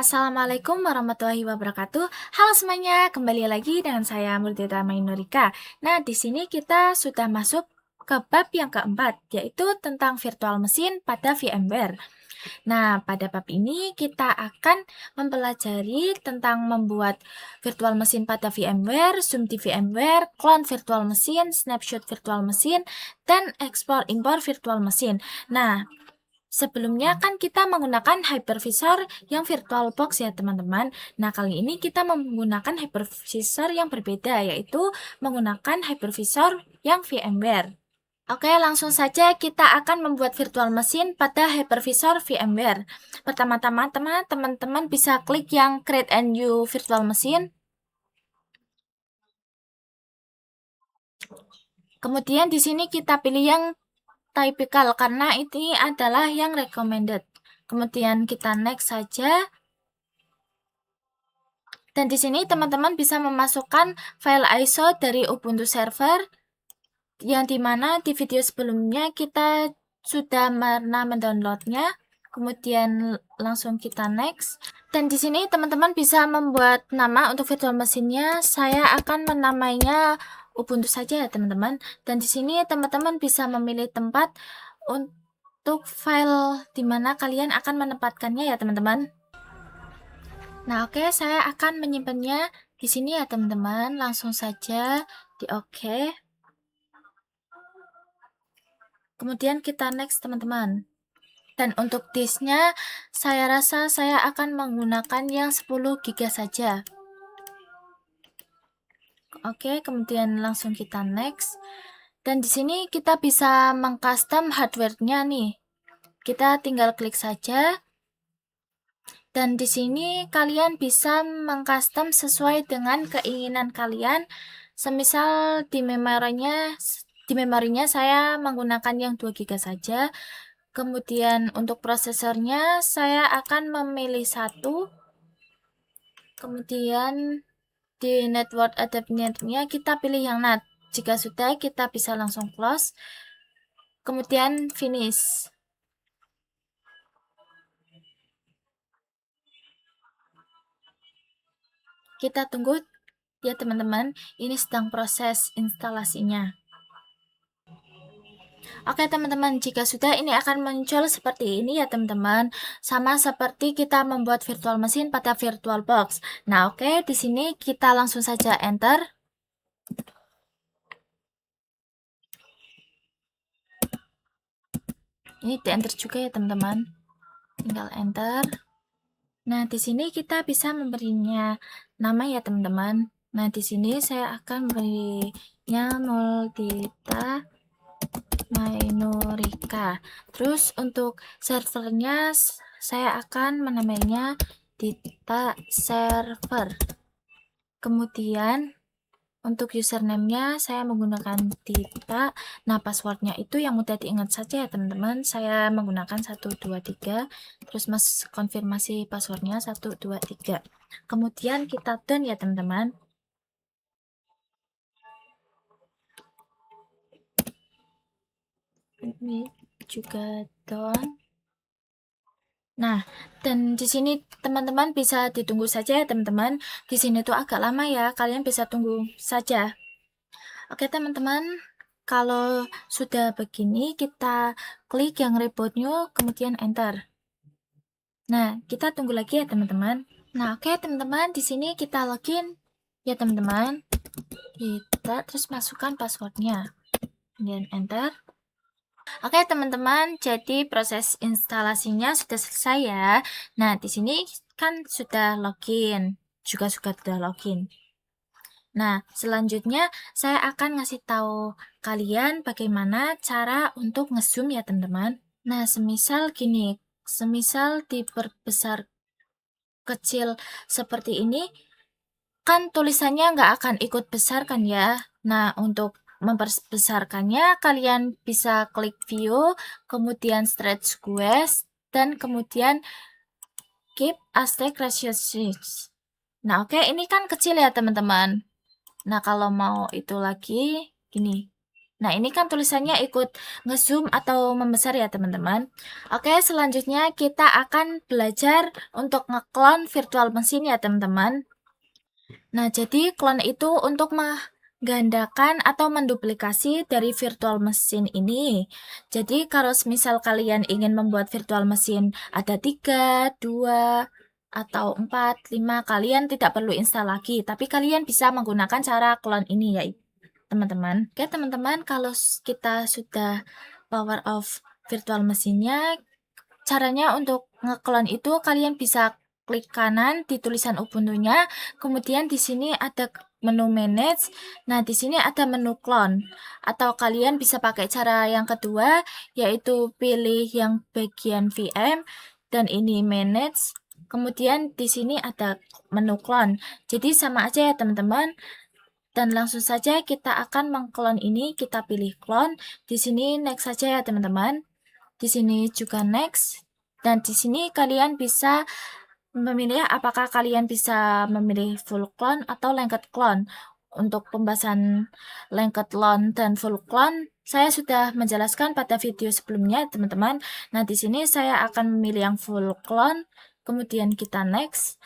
Assalamualaikum warahmatullahi wabarakatuh. Halo semuanya, kembali lagi dengan saya Murtita Mainurika. Nah, di sini kita sudah masuk ke bab yang keempat, yaitu tentang virtual mesin pada VMware. Nah, pada bab ini kita akan mempelajari tentang membuat virtual mesin pada VMware, zoom di VMware, clone virtual mesin, snapshot virtual mesin, dan ekspor-impor virtual mesin. Nah, sebelumnya kan kita menggunakan hypervisor yang VirtualBox ya teman-teman. Nah, kali ini kita menggunakan hypervisor yang berbeda, yaitu menggunakan hypervisor yang VMware. Oke, langsung saja kita akan membuat virtual mesin pada hypervisor VMware. Pertama-tama teman-teman bisa klik yang Create a New Virtual Machine. Kemudian di sini kita pilih yang typical karena ini adalah yang recommended. Kemudian kita next saja. Dan di sini teman-teman bisa memasukkan file ISO dari Ubuntu server yang dimana di video sebelumnya kita sudah pernah mendownloadnya. Kemudian langsung kita next. Dan di sini teman-teman bisa membuat nama untuk virtual mesinnya. Saya akan menamainya Ubuntu saja ya teman-teman. Dan di sini teman-teman bisa memilih tempat untuk file di mana kalian akan menempatkannya ya teman-teman. Nah, oke, saya akan menyimpannya di sini ya teman-teman. Langsung saja di oke. Kemudian kita next teman-teman. Dan untuk disknya, saya rasa saya akan menggunakan yang 10 GB saja. Oke, kemudian langsung kita next. Dan di sini kita bisa mengcustom hardware-nya nih. Kita tinggal klik saja. Dan di sini kalian bisa mengcustom sesuai dengan keinginan kalian. Semisal di memorinya saya menggunakan yang 2 GB saja. Kemudian untuk prosesornya saya akan memilih 1. Kemudian di network adapternya kita pilih yang NAT. Jika sudah, kita bisa langsung close. Kemudian finish. Kita tunggu ya teman-teman, ini sedang proses instalasinya. Oke teman-teman, jika sudah ini akan muncul seperti ini ya teman-teman. Sama seperti kita membuat virtual mesin pada VirtualBox. Nah, oke, di sini kita langsung saja enter. Ini di enter juga ya teman-teman. Tinggal enter. Nah, di sini kita bisa memberinya nama ya teman-teman. Nah, di sini saya akan memberinya Murtita Mainurika. Terus untuk servernya saya akan menamainya Dita Server. Kemudian untuk username-nya saya menggunakan Dita. Nah, passwordnya itu yang mudah diingat saja ya teman-teman. Saya menggunakan 123. Terus konfirmasi passwordnya 123. Kemudian kita done ya teman-teman. Ini juga done. Nah, dan di sini teman-teman bisa ditunggu saja ya teman-teman. Di sini tuh agak lama ya, kalian bisa tunggu saja. Oke teman-teman, kalau sudah begini kita klik yang reboot new, kemudian enter. Nah, kita tunggu lagi ya teman-teman. Nah, oke teman-teman, di sini kita login ya teman-teman. Kita terus masukkan passwordnya, kemudian enter. Oke teman-teman, jadi proses instalasinya sudah selesai ya. Nah, di sini kan sudah login, juga sudah login. Nah, selanjutnya saya akan ngasih tahu kalian bagaimana cara untuk ngezoom ya teman-teman. Nah, semisal gini, semisal diperbesar kecil seperti ini, kan tulisannya nggak akan ikut besar kan ya. Nah, untuk memperbesarkannya, kalian bisa klik view, kemudian stretch squares, dan kemudian keep aspect ratio 6. Nah, oke, ini kan kecil ya teman-teman. Nah, kalau mau itu lagi, gini. Nah, ini kan tulisannya ikut ngezoom atau membesar ya, teman-teman. Oke, selanjutnya kita akan belajar untuk ngeklon virtual machine ya, teman-teman. Nah, jadi clone itu untuk menggandakan atau menduplikasi dari virtual machine ini. Jadi, kalau misal kalian ingin membuat virtual machine ada 3, 2, atau 4, 5, kalian tidak perlu install lagi. Tapi kalian bisa menggunakan cara clone ini ya, teman-teman. Oke, teman-teman, kalau kita sudah power off virtual machine-nya, caranya untuk ngeklon itu kalian bisa klik kanan di tulisan Ubuntu-nya, kemudian di sini ada menu manage. Nah, di sini ada menu clone. Atau kalian bisa pakai cara yang kedua, yaitu pilih yang bagian VM dan ini manage. Kemudian di sini ada menu clone. Jadi sama aja ya, teman-teman. Dan langsung saja kita akan mengklon ini, kita pilih clone. Di sini next saja ya, teman-teman. Di sini juga next. Dan di sini kalian bisa memilih apakah kalian bisa memilih full clone atau linked clone. Untuk pembahasan linked clone dan full clone, saya sudah menjelaskan pada video sebelumnya, teman-teman. Nah, di sini saya akan memilih yang full clone, kemudian kita next.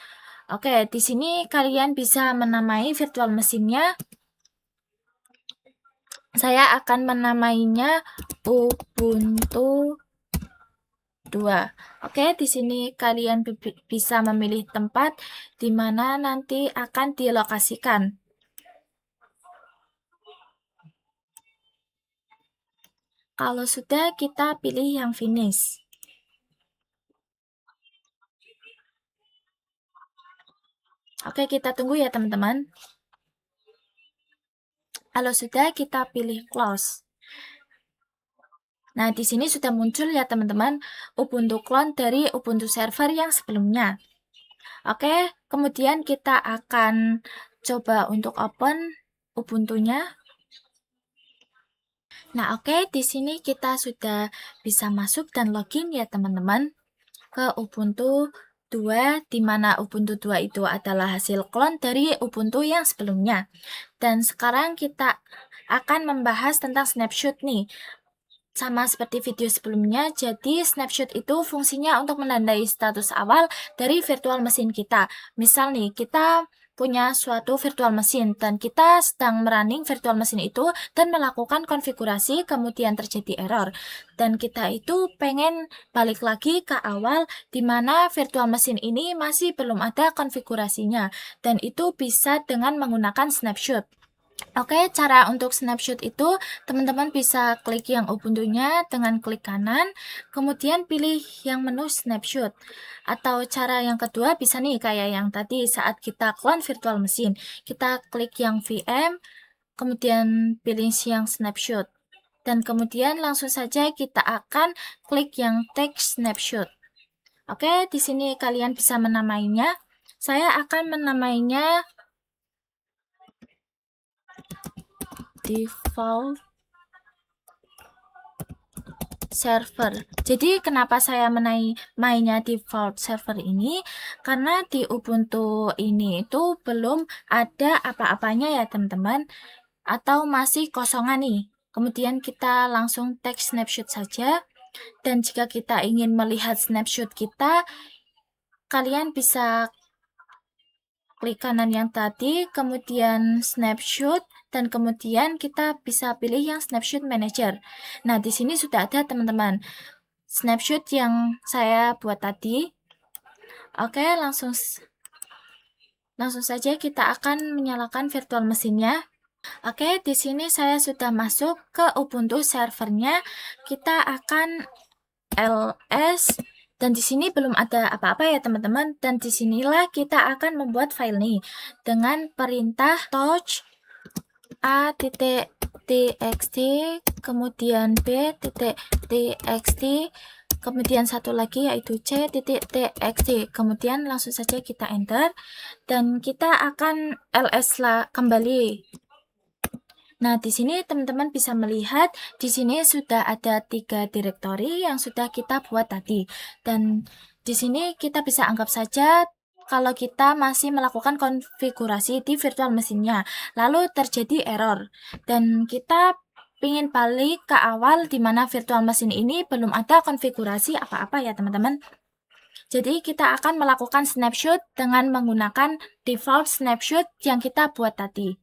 Oke, di sini kalian bisa menamai virtual mesinnya. Saya akan menamainya Ubuntu 2. Oke, di sini kalian bisa memilih tempat di mana nanti akan dilokasikan. Kalau sudah, kita pilih yang finish. Oke, kita tunggu ya, teman-teman. Kalau sudah, kita pilih close. Nah, di sini sudah muncul ya, teman-teman, Ubuntu clone dari Ubuntu server yang sebelumnya. Oke, kemudian kita akan coba untuk open Ubuntu-nya. Nah, oke, di sini kita sudah bisa masuk dan login ya, teman-teman, ke Ubuntu 2, di mana Ubuntu 2 itu adalah hasil clone dari Ubuntu yang sebelumnya. Dan sekarang kita akan membahas tentang snapshot nih. Sama seperti video sebelumnya, jadi snapshot itu fungsinya untuk menandai status awal dari virtual machine kita. Misal nih, kita punya suatu virtual machine dan kita sedang merunning virtual machine itu dan melakukan konfigurasi, kemudian terjadi error. Dan kita itu pengen balik lagi ke awal di mana virtual machine ini masih belum ada konfigurasinya. Dan itu bisa dengan menggunakan snapshot. Oke, cara untuk snapshot itu teman-teman bisa klik yang Ubuntu-nya dengan klik kanan, kemudian pilih yang menu snapshot. Atau cara yang kedua bisa nih kayak yang tadi saat kita clone virtual machine. Kita klik yang VM, kemudian pilih yang snapshot. Dan kemudian langsung saja kita akan klik yang take snapshot. Oke, di sini kalian bisa menamainya. Saya akan menamainya default server. Jadi kenapa saya mainnya default server ini? Karena di Ubuntu ini itu belum ada apa-apanya ya, teman-teman, atau masih kosongan nih. Kemudian kita langsung take snapshot saja. Dan jika kita ingin melihat snapshot kita, kalian bisa klik kanan yang tadi, kemudian snapshot, dan kemudian kita bisa pilih yang snapshot manager. Nah, di sini sudah ada, teman-teman, snapshot yang saya buat tadi. Oke, langsung saja kita akan menyalakan virtual mesinnya. Oke, di sini saya sudah masuk ke Ubuntu servernya. Kita akan ls. Dan di sini belum ada apa-apa ya, teman-teman. Dan disinilah kita akan membuat file nih dengan perintah touch a.txt, kemudian b.txt, kemudian satu lagi yaitu c.txt. Kemudian langsung saja kita enter dan kita akan ls kembali. Nah, di sini teman-teman bisa melihat di sini sudah ada 3 direktori yang sudah kita buat tadi. Dan di sini kita bisa anggap saja kalau kita masih melakukan konfigurasi di virtual mesinnya, lalu terjadi error. Dan kita ingin balik ke awal di mana virtual machine ini belum ada konfigurasi apa-apa ya teman-teman. Jadi kita akan melakukan snapshot dengan menggunakan default snapshot yang kita buat tadi.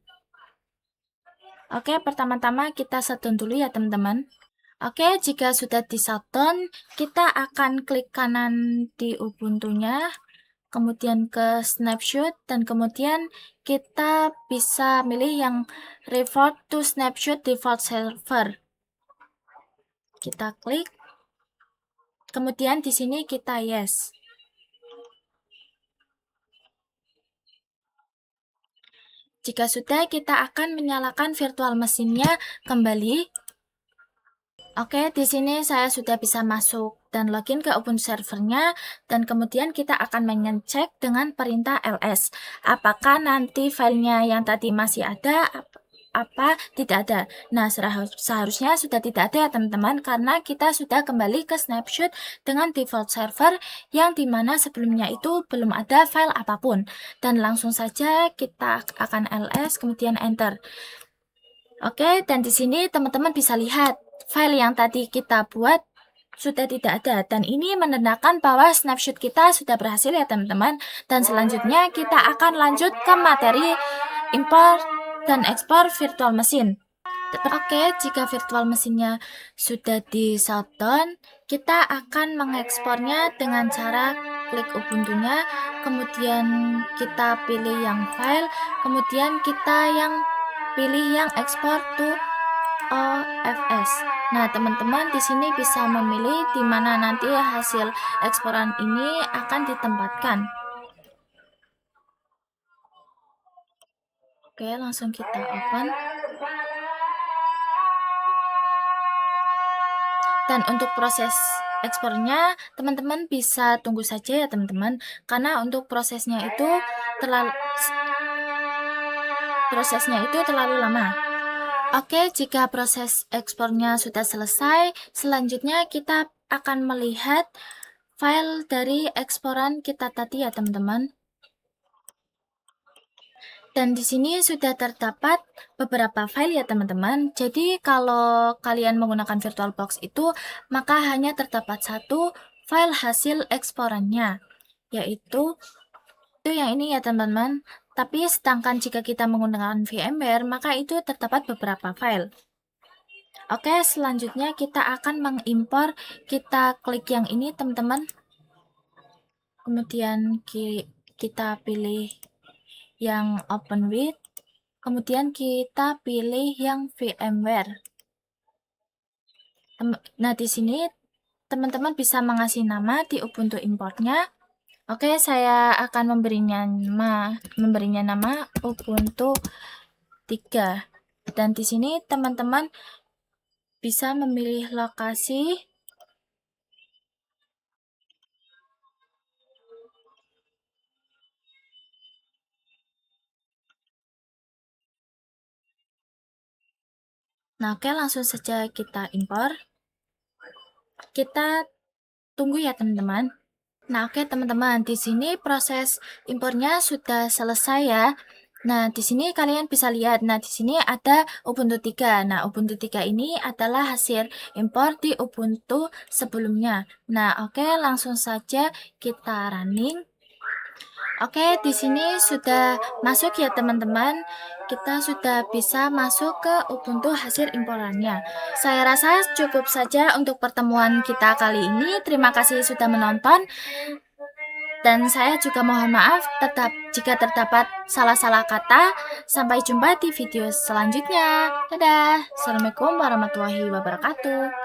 Oke, pertama-tama kita shutdown dulu ya teman-teman. Oke, jika sudah di shutdown, kita akan klik kanan di Ubuntu-nya, kemudian ke snapshot, dan kemudian kita bisa milih yang revert to snapshot default server. Kita klik, kemudian di sini kita yes. Jika sudah, kita akan menyalakan virtual mesinnya kembali. Oke, di sini saya sudah bisa masuk dan login ke Ubuntu servernya, dan kemudian kita akan mengecek dengan perintah ls. Apakah nanti filenya yang tadi masih ada, apa tidak ada. Nah, seharusnya sudah tidak ada ya teman-teman, karena kita sudah kembali ke snapshot dengan default server yang dimana sebelumnya itu belum ada file apapun. Dan langsung saja kita akan ls kemudian enter. Oke, dan di sini teman-teman bisa lihat file yang tadi kita buat sudah tidak ada, dan ini menandakan bahwa snapshot kita sudah berhasil ya teman-teman. Dan selanjutnya kita akan lanjut ke materi import dan ekspor virtual machine. Oke, jika virtual mesinnya sudah di shutdown, kita akan mengekspornya dengan cara klik Ubuntu-nya, kemudian kita pilih yang file, kemudian kita pilih yang export to OFS. Nah, teman-teman di sini bisa memilih di mana nanti hasil eksporan ini akan ditempatkan. Oke, langsung kita open. Dan untuk proses ekspornya, teman-teman bisa tunggu saja ya teman-teman, karena untuk prosesnya itu terlalu lama. Oke, jika proses ekspornya sudah selesai, selanjutnya kita akan melihat file dari eksporan kita tadi ya teman-teman. Dan di sini sudah terdapat beberapa file ya teman-teman. Jadi kalau kalian menggunakan VirtualBox itu, maka hanya terdapat satu file hasil eksporannya, yaitu yang ini ya teman-teman. Tapi sedangkan jika kita menggunakan VMware, maka itu terdapat beberapa file. Oke, selanjutnya kita akan mengimpor. Kita klik yang ini teman-teman. Kemudian kita pilih yang open with, kemudian kita pilih yang VMware. Nah, di sini teman-teman bisa mengasih nama di Ubuntu importnya. Oke, saya akan memberinya nama Ubuntu 3. Dan di sini teman-teman bisa memilih lokasi. Nah, oke, langsung saja kita impor. Kita tunggu ya teman-teman. Nah, oke teman-teman, di sini proses impornya sudah selesai ya. Nah, di sini kalian bisa lihat. Nah, di sini ada Ubuntu 3. Nah, Ubuntu 3 ini adalah hasil impor di Ubuntu sebelumnya. Nah, oke, langsung saja kita running. Oke, di sini sudah masuk ya teman-teman. Kita sudah bisa masuk ke Ubuntu hasil imporannya. Saya rasa cukup saja untuk pertemuan kita kali ini. Terima kasih sudah menonton. Dan saya juga mohon maaf jika terdapat salah-salah kata. Sampai jumpa di video selanjutnya. Dadah. Assalamualaikum warahmatullahi wabarakatuh.